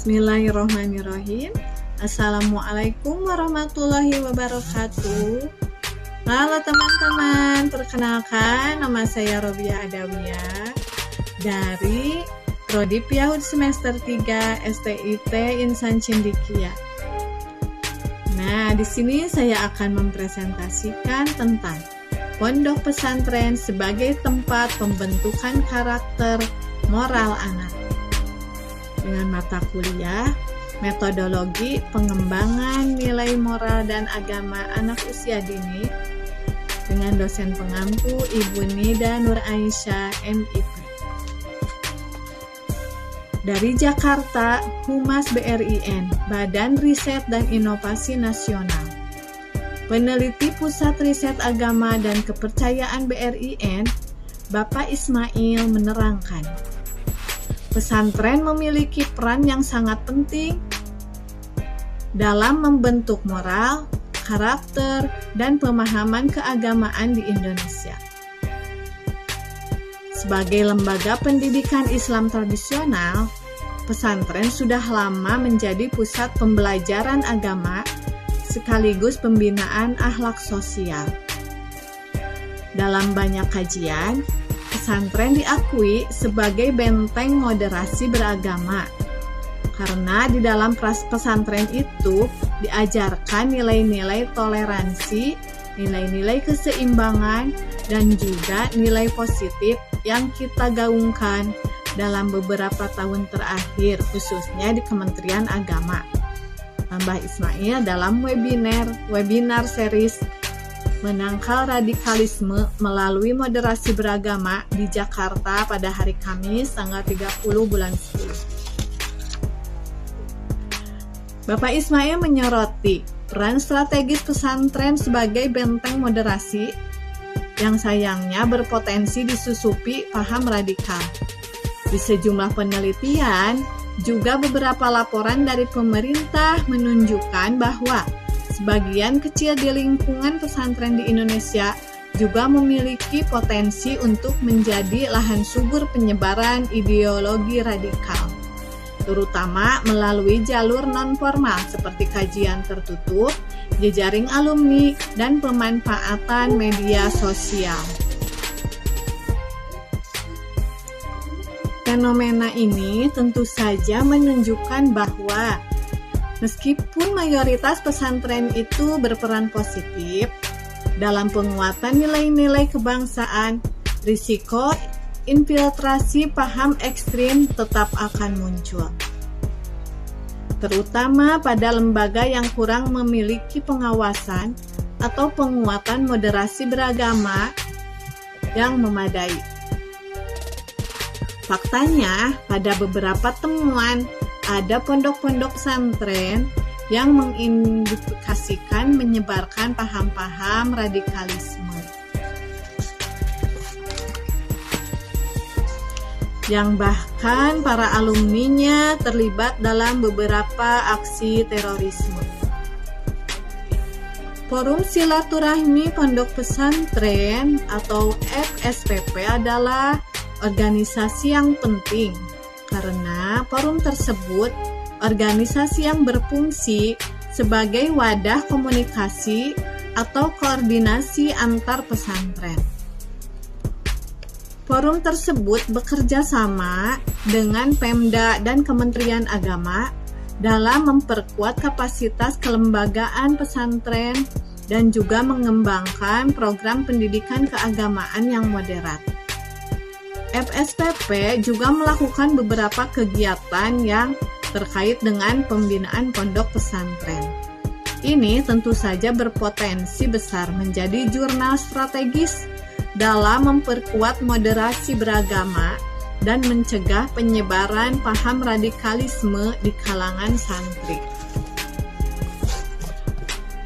Bismillahirrahmanirrahim. Assalamualaikum warahmatullahi wabarakatuh. Halo teman-teman, perkenalkan nama saya Robiah Adawiyah dari Prodi PIAHUD semester 3 STIT Insan Cendekia. Nah, di sini saya akan mempresentasikan tentang pondok pesantren sebagai tempat pembentukan karakter moral anak. Dengan mata kuliah metodologi pengembangan nilai moral dan agama anak usia dini dengan dosen pengampu Ibu Nida Nur Aisyah MIP. Dari Jakarta, Humas BRIN, Badan Riset dan Inovasi Nasional. Peneliti Pusat Riset Agama dan Kepercayaan BRIN, Bapak Ismail menerangkan, pesantren memiliki peran yang sangat penting dalam membentuk moral, karakter, dan pemahaman keagamaan di Indonesia. Sebagai lembaga pendidikan Islam tradisional, pesantren sudah lama menjadi pusat pembelajaran agama sekaligus pembinaan akhlak sosial. Dalam banyak kajian, pesantren diakui sebagai benteng moderasi beragama karena di dalam pesantren itu diajarkan nilai-nilai toleransi, nilai-nilai keseimbangan, dan juga nilai positif yang kita gaungkan dalam beberapa tahun terakhir, khususnya di Kementerian Agama. Tambah Ismail dalam webinar series Menangkal Radikalisme melalui Moderasi Beragama di Jakarta pada hari Kamis tanggal 30 bulan 10. Bapak Ismail menyoroti peran strategis pesantren sebagai benteng moderasi yang sayangnya berpotensi disusupi paham radikal. Di sejumlah penelitian, juga beberapa laporan dari pemerintah menunjukkan bahwa sebagian kecil di lingkungan pesantren di Indonesia juga memiliki potensi untuk menjadi lahan subur penyebaran ideologi radikal, terutama melalui jalur non-formal seperti kajian tertutup, jejaring alumni, dan pemanfaatan media sosial. Fenomena ini tentu saja menunjukkan bahwa meskipun mayoritas pesantren itu berperan positif dalam penguatan nilai-nilai kebangsaan, risiko infiltrasi paham ekstrim tetap akan muncul. Terutama pada lembaga yang kurang memiliki pengawasan atau penguatan moderasi beragama yang memadai. Faktanya, pada beberapa temuan ada pondok-pondok pesantren yang mengindikasikan menyebarkan paham-paham radikalisme, yang bahkan para alumninya terlibat dalam beberapa aksi terorisme. Forum Silaturahmi Pondok Pesantren atau FSPP adalah organisasi yang penting karena forum tersebut organisasi yang berfungsi sebagai wadah komunikasi atau koordinasi antar pesantren. Forum tersebut bekerja sama dengan Pemda dan Kementerian Agama dalam memperkuat kapasitas kelembagaan pesantren dan juga mengembangkan program pendidikan keagamaan yang moderat. FSPP juga melakukan beberapa kegiatan yang terkait dengan pembinaan pondok pesantren. Ini tentu saja berpotensi besar menjadi jurnal strategis dalam memperkuat moderasi beragama dan mencegah penyebaran paham radikalisme di kalangan santri.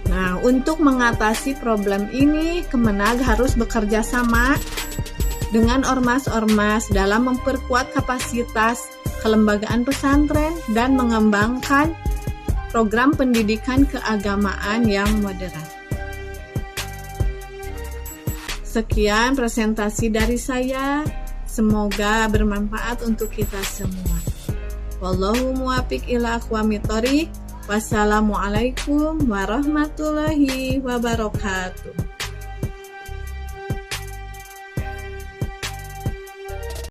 Nah, untuk mengatasi problem ini, Kemenag harus bekerja sama dengan ormas-ormas dalam memperkuat kapasitas kelembagaan pesantren dan mengembangkan program pendidikan keagamaan yang moderat. Sekian presentasi dari saya, semoga bermanfaat untuk kita semua. Wallahu muwaffiq ila aqwamit thoriq. Wassalamualaikum warahmatullahi wabarakatuh.